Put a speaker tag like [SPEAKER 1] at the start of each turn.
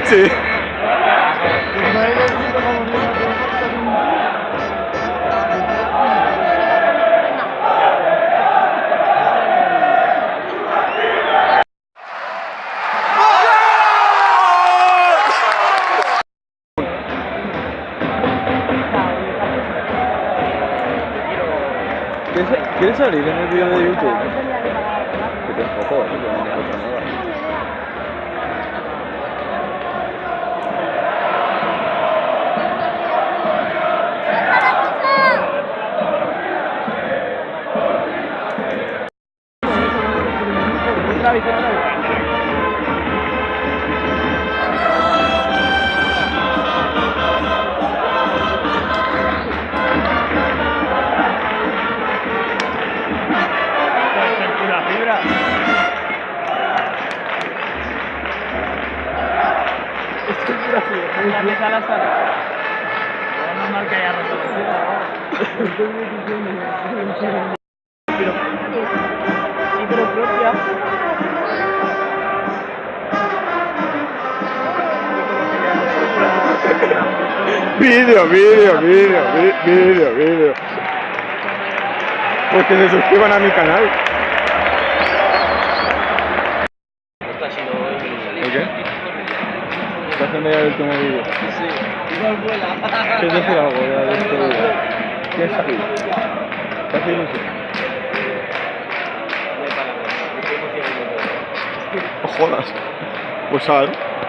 [SPEAKER 1] Sí. ¿Quieres salir en el vídeo de YouTube? Que te enfoco, no pasa nada.
[SPEAKER 2] La mesa la sala. Es normal que haya roto la pero propia.
[SPEAKER 1] Vídeo. Pues que se suscriban a mi canal. ¿El qué? ¿Estás haciendo ya el último vídeo?
[SPEAKER 2] Sí, igual vuela.
[SPEAKER 1] ¿Quieres decir algo de este vídeo? ¿Quieres salir? ¿Te hace ilusión? No jodas. Pues sal.